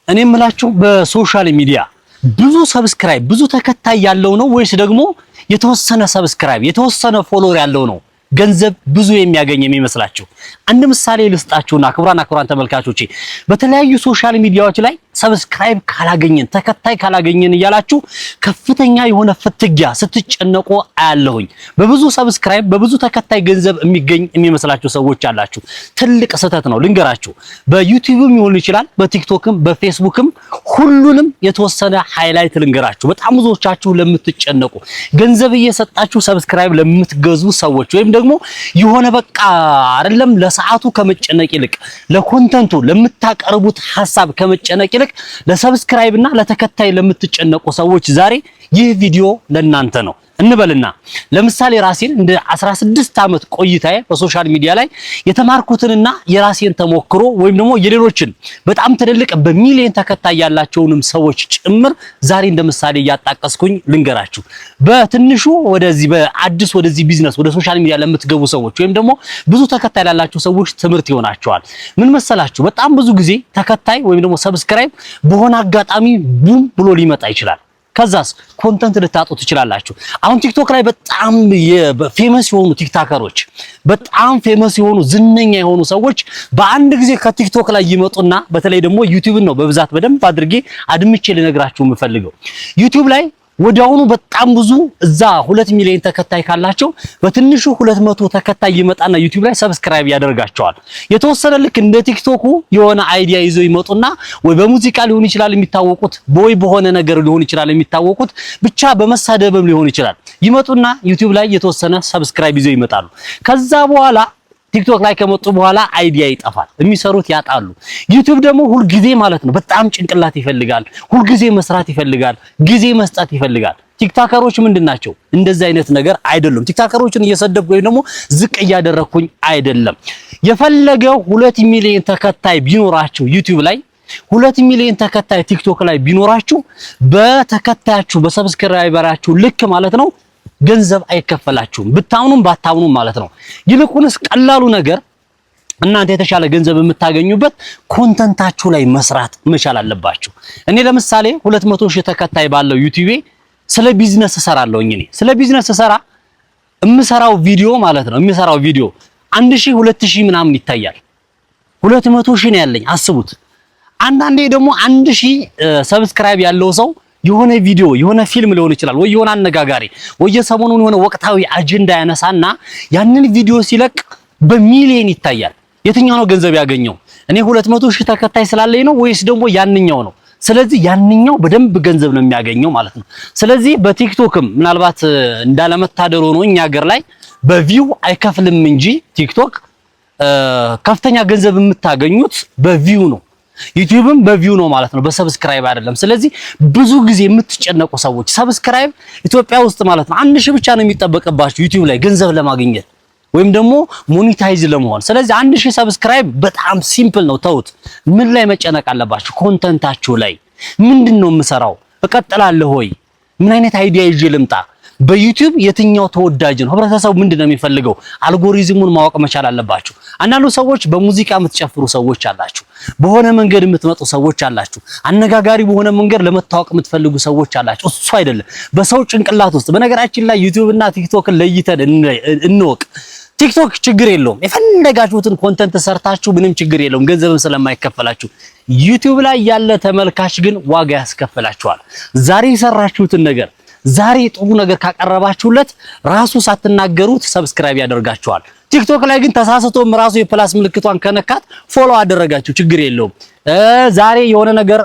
እኔ የምላችሁ በሶሻል ሚዲያ ብዙ ሰብስክራይብ ብዙ ተከታይ ያለው ነው ወይስ ደግሞ የተወሰነ ሰብስክራይብ የተወሰነ ፎሎወር ያለው ነው ገንዘብ ብዙ የሚያገኝ የሚመስላችሁ? አንድ ምሳሌ ልስጣችሁና ክቡራን ተመልካቾቼ በተለያዩ ሶሻል ሚዲያዎች ላይ ሰብስክራይብ ካላገኘን ተከታይ ካላገኘን እያላችሁ ከፍተኛ የሆነ ፍትጊያ ስትጨነቁ አያለሁኝ። በብዙ ሰብስክራይብ በብዙ ተከታይ ገንዘብ የሚገኝ የሚመስላችሁ ሰዎች አላችሁ። ትልቅ ስህተት ነው ልንገራችሁ። በዩቲዩብም ይሆን ይችላል፣ በቲክቶክም በፌስቡክም ሁሉንም የተወሰነ ሃይላይት ልንገራችሁ። በጣም ብዙዎቻችሁ ለምትጨነቁ ገንዘብ እየሰጣችሁ ሰብስክራይብ ለምትገዙ ሰዎች ወይም ደግሞ የሆነ በቃ አይደለም ለሰዓቱ ከመጨነቅ ይልቅ ለኮንተንቱ ለምታቀርቡት ሐሳብ ከመጨነቅ ይልቅ ለሰብስክራይብ እና ለተከታይ ለምትጨነቁ ሰዎች ዛሬ ይህ ቪዲዮ ለእናንተ ነው እንበልና ለምሳሌ ራሴን እንደ 16 ዓመት ቆይታዬ በሶሻል ሚዲያ ላይ የተማርኩትንና የራሴን ተሞክሮ ወይም ደግሞ የሌሎችን በጣም ትልልቅ በሚሊዮን ተከታይ ያላቸውንም ሰዎች ጭምር ዛሬ እንደ ምሳሌ እያጣቀስኩኝ ልንገራችሁ። በትንሹ ወደዚህ ቢዝነስ ወደ ሶሻል ሚዲያ ለምትገቡ ሰዎች ወይም ደግሞ ብዙ ተከታይ ያላችሁ ሰዎች ትምህርት ይሆናቸዋል። ምን መሰላችሁ? በጣም ብዙ ጊዜ ተከታይ ወይም ደግሞ ሰብስክራይብ በሆነ አጋጣሚ ቡም ብሎ ሊመጣ ይችላል። ከዛስ ኮንተንት ልታጡ ትችላላችሁ። አሁን ቲክቶክ ላይ በጣም ፌመስ የሆኑ ቲክታከሮች በጣም ፌመስ የሆኑ ዝነኛ የሆኑ ሰዎች በአንድ ጊዜ ከቲክቶክ ላይ ይመጡና በተለይ ደግሞ ዩቲዩብን ነው በብዛት በደንብ አድርጌ አድምቼ ልነግራችሁ የምፈልገው። ዩቲዩብ ላይ ወዲያውኑ በጣም ብዙ እዛ 2 ሚሊዮን ተከታይ ካላቸው በትንሹ 200 ተከታይ ይመጣና ዩቲዩብ ላይ ሰብስክራይብ ያደርጋቸዋል። የተወሰነ ልክ እንደ ቲክቶኩ የሆነ አይዲያ ይዘው ይመጡና ወይ በሙዚቃ ሊሆን ይችላል የሚታወቁት፣ ወይ በሆነ ነገር ሊሆን ይችላል የሚታወቁት፣ ብቻ በመሳደብም ሊሆን ይችላል። ይመጡና ዩቲዩብ ላይ የተወሰነ ሰብስክራይብ ይዘው ይመጣሉ። ከዛ በኋላ ቲክቶክ ላይ ከመጡ በኋላ አይዲያ ይጠፋል፣ የሚሰሩት ያጣሉ። ዩቲዩብ ደግሞ ሁል ጊዜ ማለት ነው በጣም ጭንቅላት ይፈልጋል፣ ሁል ጊዜ መስራት ይፈልጋል፣ ጊዜ መስጠት ይፈልጋል። ቲክታከሮች ምንድናቸው? እንደዚህ አይነት ነገር አይደሉም። ቲክታከሮችን እየሰደብኩ ወይ ደግሞ ዝቅ እያደረኩኝ አይደለም። የፈለገው 2 ሚሊዮን ተከታይ ቢኖራችሁ ዩቲዩብ ላይ 2 ሚሊዮን ተከታይ ቲክቶክ ላይ ቢኖራችሁ በተከታያችሁ በሰብስክራይበራችሁ ልክ ማለት ነው ገንዘብ አይከፈላችሁም፣ ብታምኑም ባታምኑም ማለት ነው። ይልቁንስ ቀላሉ ነገር እናንተ የተሻለ ገንዘብ የምታገኙበት ኮንተንታችሁ ላይ መስራት መቻል አለባችሁ። እኔ ለምሳሌ 200,000 ተከታይ ባለው ዩቲዩብ ስለ ቢዝነስ እሰራለሁኝ። እኔ ስለ ቢዝነስ እሰራ የምሰራው ቪዲዮ ማለት ነው 1000 2000 ምናምን ይታያል። 200,000 ነው ያለኝ አስቡት። አንዳንዴ ደግሞ 1000 ሰብስክራይብ ያለው ሰው የሆነ ቪዲዮ የሆነ ፊልም ሊሆን ይችላል ወይ የሆነ አነጋጋሪ ወይ የሰሞኑን የሆነ ወቅታዊ አጀንዳ ያነሳና ያንን ቪዲዮ ሲለቅ በሚሊዮን ይታያል። የትኛው ነው ገንዘብ ያገኘው? እኔ 200,000 ተከታይ ስላለኝ ነው ወይስ ደግሞ ያንኛው ነው? ስለዚህ ያንኛው በደንብ ገንዘብ ነው የሚያገኘው ማለት ነው። ስለዚህ በቲክቶክም ምናልባት እንዳለመታደር ሆኖ እኛ ሀገር ላይ በቪው አይከፍልም እንጂ ቲክቶክ ከፍተኛ ገንዘብ የምታገኙት በቪው ነው። ዩቲዩብም በቪው ነው ማለት ነው፣ በሰብስክራይብ አይደለም። ስለዚህ ብዙ ጊዜ የምትጨነቁ ሰዎች ሰብስክራይብ ኢትዮጵያ ውስጥ ማለት ነው 1000 ብቻ ነው የሚጠበቅባችሁ ዩቲዩብ ላይ ገንዘብ ለማግኘት ወይም ደግሞ ሞኔታይዝ ለመሆን። ስለዚህ 1000 ሰብስክራይብ በጣም ሲምፕል ነው። ተውት። ምን ላይ መጨነቅ አለባችሁ? ኮንተንታችሁ ላይ ምንድነው የምሰራው? እቀጥላለሁ ወይ? ምን አይነት አይዲያ ይዤ ልምጣ? በዩቲዩብ የትኛው ተወዳጅ ነው? ህብረተሰቡ ምንድነው የሚፈልገው? አልጎሪዝሙን ማወቅ መቻል አለባችሁ። አንዳንዱ ሰዎች በሙዚቃ የምትጨፍሩ ሰዎች አላችሁ፣ በሆነ መንገድ የምትመጡ ሰዎች አላችሁ፣ አነጋጋሪ በሆነ መንገድ ለመታወቅ የምትፈልጉ ሰዎች አላችሁ። እሱ አይደለም በሰው ጭንቅላት ውስጥ። በነገራችን ላይ ዩቲዩብ እና ቲክቶክን ለይተን እንወቅ። ቲክቶክ ችግር የለውም፣ የፈለጋችሁትን ኮንተንት ሰርታችሁ ምንም ችግር የለውም፣ ገንዘብም ስለማይከፈላችሁ። ዩቲዩብ ላይ ያለ ተመልካች ግን ዋጋ ያስከፍላችኋል። ዛሬ የሰራችሁትን ነገር ዛሬ ጥሩ ነገር ካቀረባችሁለት ራሱ ሳትናገሩት ሰብስክራይብ ያደርጋችኋል። ቲክቶክ ላይ ግን ተሳስቶም ራሱ የፕላስ ምልክቷን ከነካት ፎሎ አደረጋችሁ ችግር የለውም። ዛሬ የሆነ ነገር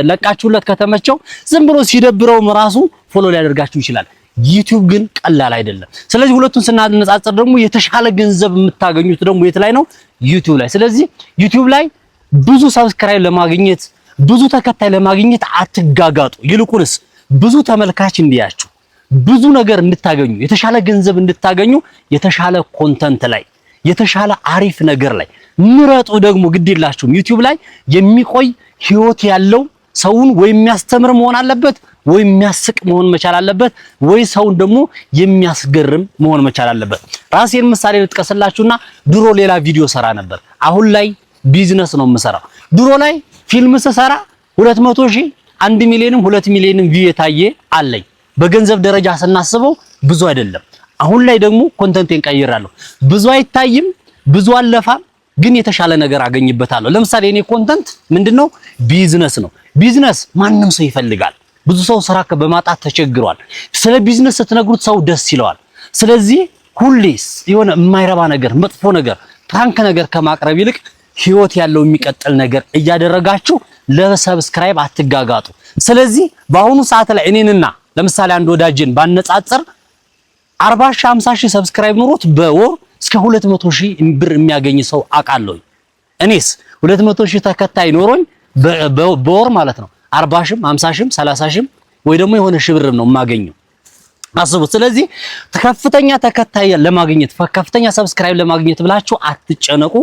ለቃችሁለት ከተመቸው ዝም ብሎ ሲደብረውም ራሱ ፎሎ ሊያደርጋችሁ ይችላል። ዩቲዩብ ግን ቀላል አይደለም። ስለዚህ ሁለቱን ስናነጻጽር ደግሞ የተሻለ ገንዘብ የምታገኙት ደግሞ የት ላይ ነው? ዩቲዩብ ላይ። ስለዚህ ዩቲዩብ ላይ ብዙ ሰብስክራይብ ለማግኘት ብዙ ተከታይ ለማግኘት አትጋጋጡ። ይልቁንስ ብዙ ተመልካች እንዲያችሁ ብዙ ነገር እንድታገኙ የተሻለ ገንዘብ እንድታገኙ የተሻለ ኮንተንት ላይ የተሻለ አሪፍ ነገር ላይ ምረጡ። ደግሞ ግዴላችሁም ዩቲዩብ ላይ የሚቆይ ህይወት ያለው ሰውን ወይ የሚያስተምር መሆን አለበት ወይ የሚያስቅ መሆን መቻል አለበት ወይ ሰውን ደግሞ የሚያስገርም መሆን መቻል አለበት። ራሴን ምሳሌ ልጥቀስላችሁና ድሮ ሌላ ቪዲዮ ሰራ ነበር፣ አሁን ላይ ቢዝነስ ነው የምሰራው። ድሮ ላይ ፊልም ስሰራ 200,000 1 ሚሊዮንም 2 ሚሊዮንም ቪው የታየ አለኝ። በገንዘብ ደረጃ ስናስበው ብዙ አይደለም። አሁን ላይ ደግሞ ኮንተንቴን ቀይራለሁ። ብዙ አይታይም፣ ብዙ አለፋም፣ ግን የተሻለ ነገር አገኝበታለሁ። ለምሳሌ እኔ ኮንተንት ምንድነው? ቢዝነስ ነው። ቢዝነስ ማንም ሰው ይፈልጋል። ብዙ ሰው ስራ በማጣት ተቸግሯል። ስለ ቢዝነስ ስትነግሩት ሰው ደስ ይለዋል። ስለዚህ ሁሌስ የሆነ የማይረባ ነገር፣ መጥፎ ነገር፣ ፕራንክ ነገር ከማቅረብ ይልቅ ህይወት ያለው የሚቀጥል ነገር እያደረጋችሁ ለሰብስክራይብ አትጋጋጡ። ስለዚህ በአሁኑ ሰዓት ላይ እኔንና ለምሳሌ አንድ ወዳጅን ባነጻጽር 40,000 50,000 ሰብስክራይብ ኖሮት በወር እስከ 200,000 ብር የሚያገኝ ሰው አውቃለሁ። እኔስ 200,000 ተከታይ ኖሮኝ በወር ማለት ነው 40,000 50,000 30,000 ወይ ደግሞ የሆነ ሺህ ብር ነው የማገኘው። አስቡት። ስለዚህ ከፍተኛ ተከታይ ለማግኘት ከፍተኛ ሰብስክራይብ ለማግኘት ብላችሁ አትጨነቁ።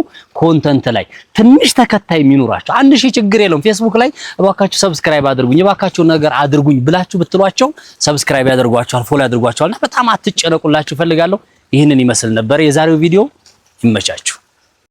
ኮንተንት ላይ ትንሽ ተከታይ የሚኖራችሁ 1000 ችግር የለውም። ፌስቡክ ላይ እባካችሁ ሰብስክራይብ አድርጉኝ፣ እባካችሁ ነገር አድርጉኝ ብላችሁ ብትሏቸው ሰብስክራይብ ያደርጓችኋል፣ ፎሎ ያደርጓችኋልና በጣም አትጨነቁላችሁ ፈልጋለሁ። ይህንን ይመስል ነበር የዛሬው ቪዲዮ። ይመቻችሁ።